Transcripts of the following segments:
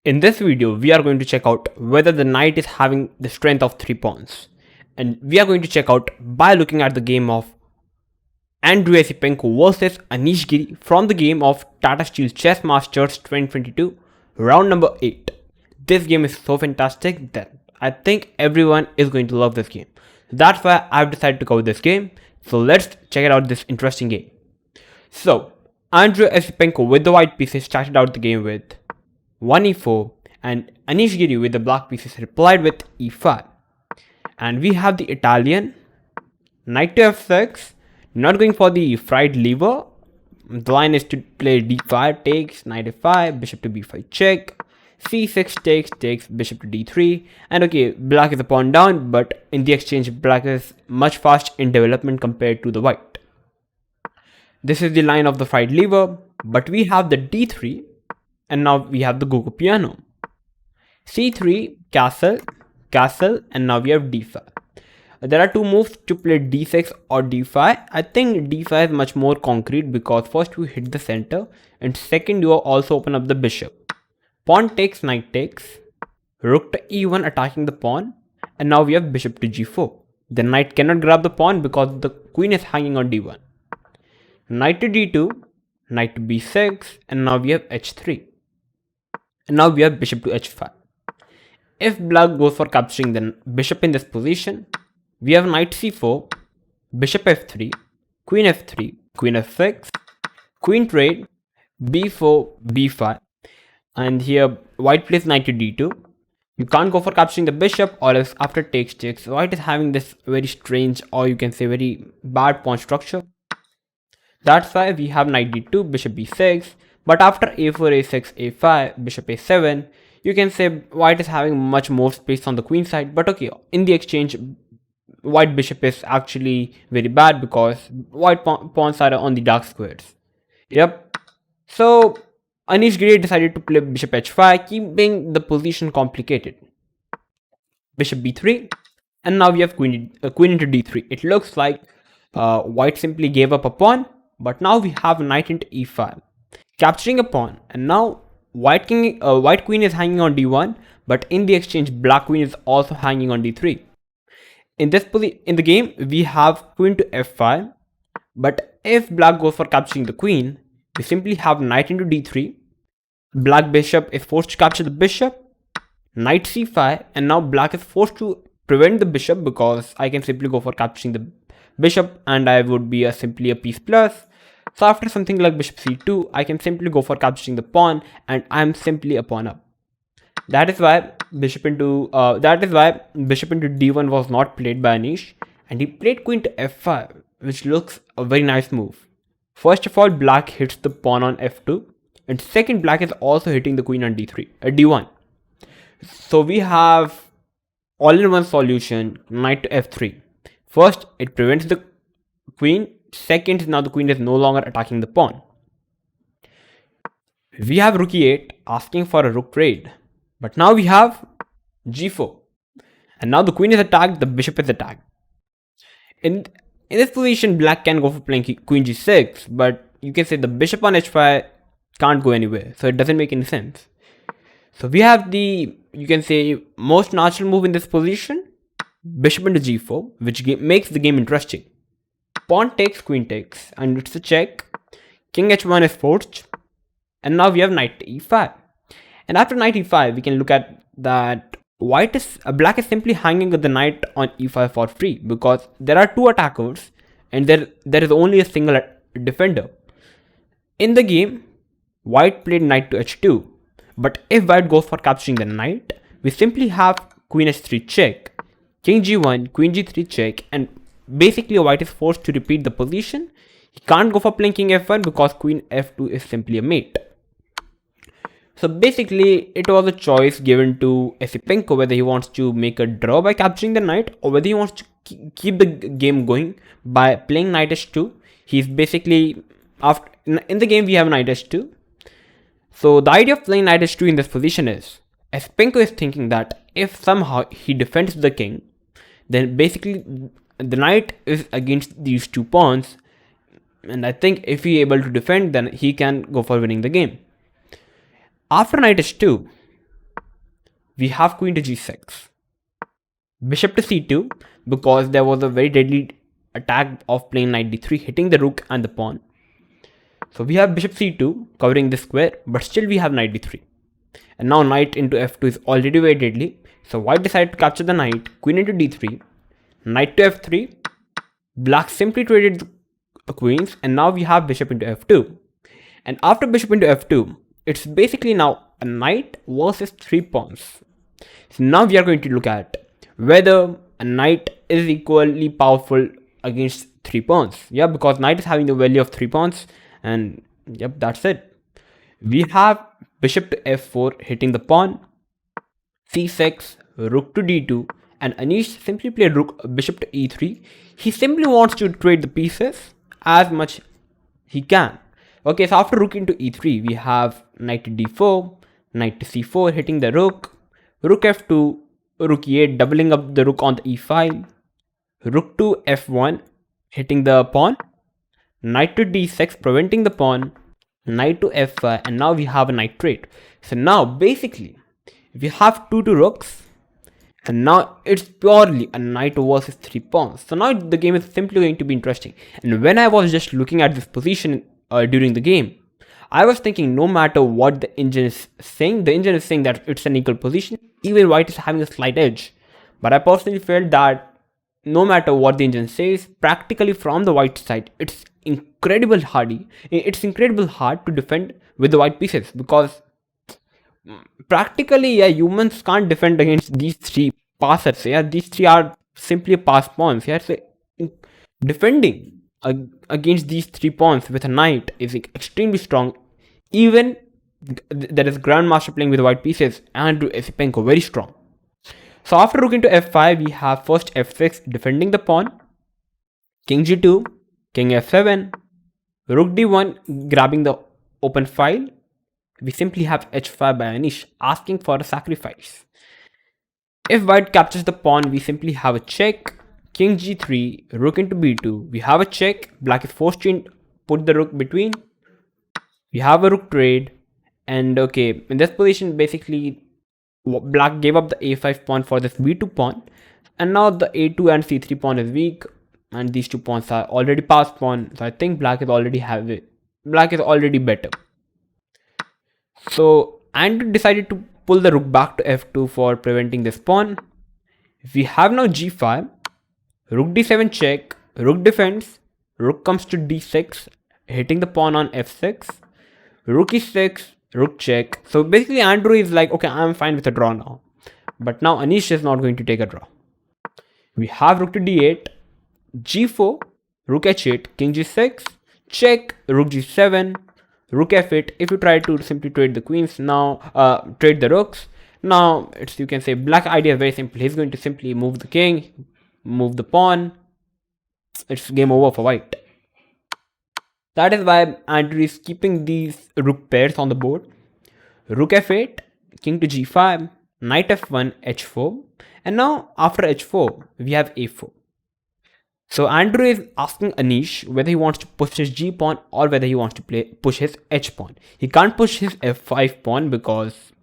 In this video, we are going to check out whether the knight is having the strength of 3 pawns. And we are going to check out by looking at the game of Andrey Esipenko versus Anish Giri from the game of Tata Steel Chess Masters 2022, round number 8. This game is so fantastic that I think everyone is going to love this game. That's why I've decided to cover this game. So let's check out this interesting game. So, Andrey Esipenko with the white pieces started out the game with 1e4, and Anish Giri with the black pieces replied with e5. And we have the Italian knight to f6, not going for the fried lever. The line is to play d5 takes, knight f5, bishop to b5 check, c6 takes bishop to d3, and okay, black is a pawn down, but in the exchange black is much fast in development compared to the white. This is the line of the fried lever, but we have the d3, and now we have the go piano. c3, castle, and now we have d5. There are two moves to play d6 or d5. I think d5 is much more concrete because first you hit the center, and second you also open up the bishop. Pawn takes, knight takes, rook to e1 attacking the pawn, and now we have bishop to g4. The knight cannot grab the pawn because the queen is hanging on d1. Knight to d2, knight to b6, and now we have h3. And now we have bishop to h5. If black goes for capturing the bishop in this position, we have knight c4, bishop f3, queen f6, queen trade, b4, b5, and here white plays knight to d2. You can't go for capturing the bishop, or else after takes, white is having this very strange, or you can say very bad pawn structure. That's why we have knight d2, bishop b6, but after a4, a6, a5, bishop a7, you can say white is having much more space on the queen side, but okay, in the exchange, white bishop is actually very bad because white pawns are on the dark squares. Yep. So, Anish Giri decided to play bishop h5, keeping the position complicated. Bishop b3, and now we have queen into d3. It looks like white simply gave up a pawn, but now we have knight into e5. Capturing a pawn, and now white queen is hanging on d1, but in the exchange black queen is also hanging on d3. In the game we have queen to f5, but if black goes for capturing the queen, we simply have knight into d3. Black bishop is forced to capture the bishop, knight c5, and now black is forced to prevent the bishop because I can simply go for capturing the bishop and I would be simply a piece plus. So after something like bishop c2, I can simply go for capturing the pawn, and I am simply a pawn up. That is why bishop into d1 was not played by Anish, and he played queen to f5, which looks a very nice move. First of all, black hits the pawn on f2, and second, black is also hitting the queen on d1. So we have all-in-one solution, knight to f3. First, it prevents the queen. Second, now the queen is no longer attacking the pawn. We have rook e8 asking for a rook trade, but now we have g4, and now the queen is attacked, the bishop is attacked. In this position, black can go for playing queen g6, but you can say the bishop on h5 can't go anywhere, so it doesn't make any sense. So we have the, you can say, most natural move in this position, bishop into g4, which makes the game interesting. Pawn takes, queen takes, and it's a check. King h1 is forced, and now we have knight to e5. And after knight e5, we can look at that black is simply hanging with the knight on e5 for free because there are two attackers and there is only a single defender. In the game, white played knight to h2, but if white goes for capturing the knight, we simply have queen h3 check, king g1, queen g3 check, and basically white is forced to repeat the position. He can't go for playing king f1 because queen f2 is simply a mate. So basically it was a choice given to Esipenko whether he wants to make a draw by capturing the knight or whether he wants to keep the game going by playing knight h2. He's basically, in the game we have knight h2. So the idea of playing knight h2 in this position is, Esipenko is thinking that if somehow he defends the king, then basically the knight is against these two pawns, and I think if he is able to defend, then he can go for winning the game. After knight h2, we have queen to g6. Bishop to c2, because there was a very deadly attack of playing knight d3, hitting the rook and the pawn. So we have bishop c2 covering the square, but still we have knight d3. And now knight into f2 is already very deadly. So white decided to capture the knight, queen into d3, knight to f3. Black simply traded the queens, and now we have bishop into f2. And after bishop into f2, it's basically now a knight versus 3 pawns. So now we are going to look at whether a knight is equally powerful against 3 pawns. Yeah, because knight is having the value of 3 pawns, and yep, that's it. We have bishop to f4 hitting the pawn, c6, rook to d2, and Anish simply played bishop to e3. He simply wants to trade the pieces as much he can. Okay, so after rook into e3, we have knight to d4, knight to c4 hitting the rook, rook f2, rook e8 doubling up the rook on the e file, rook to f1 hitting the pawn, knight to d6 preventing the pawn, knight to f5, and now we have a knight trade. So now basically we have 2 rooks, and now it's purely a knight versus 3 pawns. So now the game is simply going to be interesting. And when I was just looking at this position during the game, I was thinking no matter what the engine is saying, that it's an equal position. Even white is having a slight edge. But I personally felt that no matter what the engine says, practically from the white side, it's incredibly hard to defend with the white pieces, because practically, yeah, humans can't defend against these 3 passers. Yeah, these 3 are simply pass pawns. Yeah, so defending against these 3 pawns with a knight is extremely strong. Even there is grandmaster playing with white pieces, and Esipenko very strong. So after rook into f5, we have first f6 defending the pawn, king g2, king f7, rook d1 grabbing the open file. We simply have h5 by Anish asking for a sacrifice. If white captures the pawn, we simply have a check, king g3, rook into b2. We have a check, black is forced to put the rook between. We have a rook trade, and okay, in this position basically black gave up the a5 pawn for this b2 pawn, and now the a2 and c3 pawn is weak, and these 2 pawns are already passed pawn. So I think black is already better. So Andrey decided to pull the rook back to f2 for preventing this pawn. We have now g5, rook d7 check, rook defends, rook comes to d6, hitting the pawn on f6, rook e6, rook check. So basically Andrey is like, okay, I'm fine with a draw now. But now Anish is not going to take a draw. We have rook to d8, g4, rook h8, king g6, check, rook g7, rook f8. If you try to simply trade the queens now, trade the rooks, now it's, you can say, black idea is very simple. He's going to simply move the king, move the pawn. It's game over for white. That is why Andrey is keeping these rook pairs on the board. Rook f8, king to g5, knight f1, h4, and now after h4 we have a4. So Andrey is asking Anish whether he wants to push his g pawn or whether he wants to push his h pawn. He can't push his f5 pawn because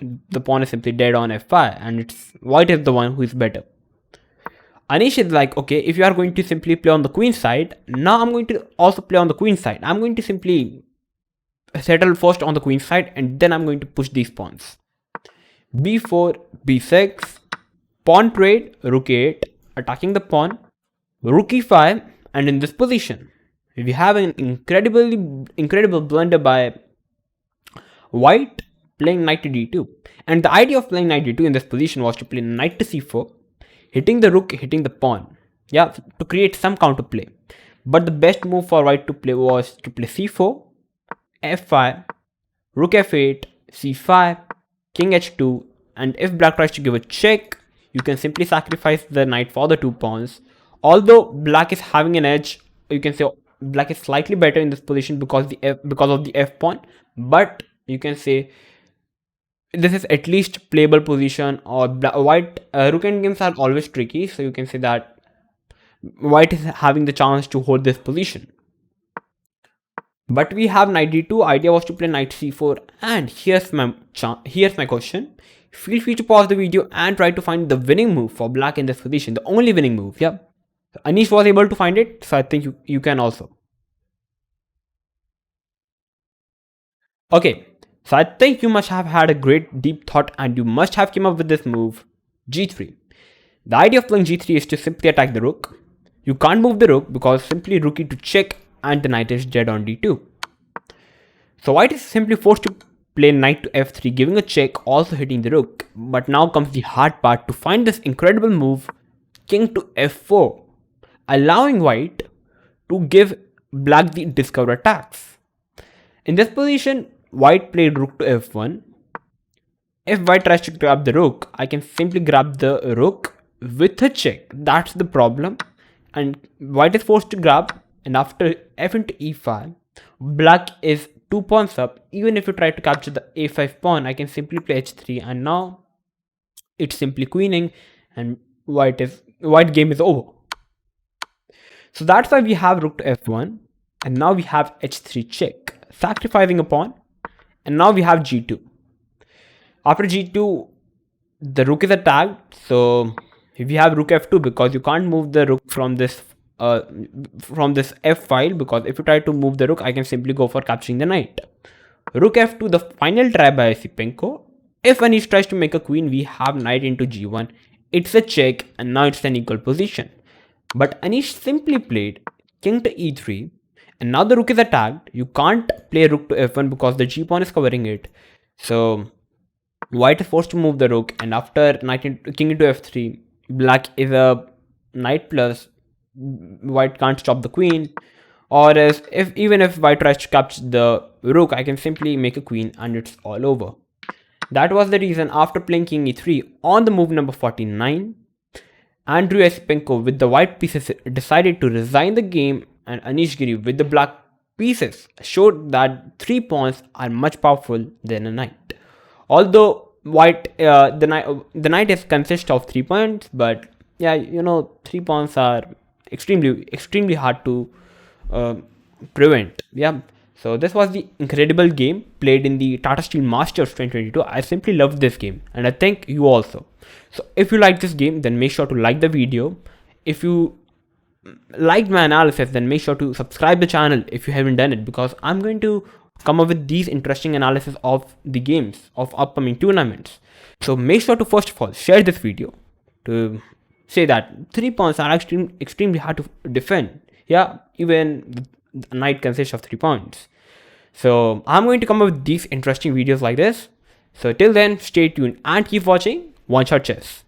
the pawn is simply dead on f5, and it's white is the one who is better. Anish is like, okay, if you are going to simply play on the queen side, now I'm going to also play on the queen side. I'm going to simply settle first on the queen side, and then I'm going to push these pawns. b4, b6, pawn trade, rook a8, attacking the pawn, rook e5, and in this position, we have an incredible blunder by white playing knight to d2. And the idea of playing knight d2 in this position was to play knight to c4, hitting the rook, hitting the pawn, yeah, to create some counterplay. But the best move for white to play was to play c4, f5, rook f8, c5, king h2, and if black tries to give a check, you can simply sacrifice the knight for the 2 pawns. Although black is having an edge, you can say black is slightly better in this position because of the f pawn, but you can say this is at least playable position. Or white rook endgames are always tricky, so you can say that white is having the chance to hold this position. But we have knight d2. Idea was to play knight c4. And here's my question. Feel free to pause the video and try to find the winning move for black in this position. The only winning move. Yeah. Anish was able to find it. So I think you can also. Okay. So I think you must have had a great deep thought and you must have come up with this move. g3. The idea of playing g3 is to simply attack the rook. You can't move the rook because simply rook e2 check and the knight is dead on d2. So white is simply forced to play knight to f3, giving a check, also hitting the rook. But now comes the hard part to find this incredible move, king to f4, allowing white to give black the discover attacks. In this position, white played rook to f1. If white tries to grab the rook, I can simply grab the rook with a check. That's the problem. And white is forced to grab, and after f into e5, black is 2 pawns up. Even if you try to capture the a5 pawn, I can simply play h3, and now it's simply queening, and white game is over. So that's why we have rook to f1, and now we have h3 check, sacrificing a pawn, and now we have g2. After g2, the rook is attacked, so we have rook f2 because you can't move the rook from this f file, because if you try to move the rook, I can simply go for capturing the knight. Rook f2, the final try by Esipenko. If Anish tries to make a queen, we have knight into g1. It's a check, and now it's an equal position. But Anish simply played king to e3, and now the rook is attacked. You can't play rook to f1 because the g pawn is covering it. So white is forced to move the rook, and after king into f3, black is a knight plus. White can't stop the queen, or else even if white tries to capture the rook, I can simply make a queen and it's all over. That was the reason after playing king e3 on the move number 49, Andrey Esipenko with the white pieces decided to resign the game, and Anish Giri with the black pieces showed that 3 pawns are much powerful than a knight. Although the knight consists of 3 pawns, but yeah, 3 pawns are extremely hard to prevent. Yeah. So this was the incredible game played in the Tata Steel Masters 2022. I simply loved this game, and I think you also. So if you like this game, then make sure to like the video. If you liked my analysis, then make sure to subscribe the channel if you haven't done it, because I'm going to come up with these interesting analysis of the games of upcoming tournaments. So make sure to first of all share this video to say that 3 pawns are extremely hard to defend. Yeah, even the knight consists of 3 pawns. So I'm going to come up with these interesting videos like this. So till then, stay tuned and keep watching One Shot Chess.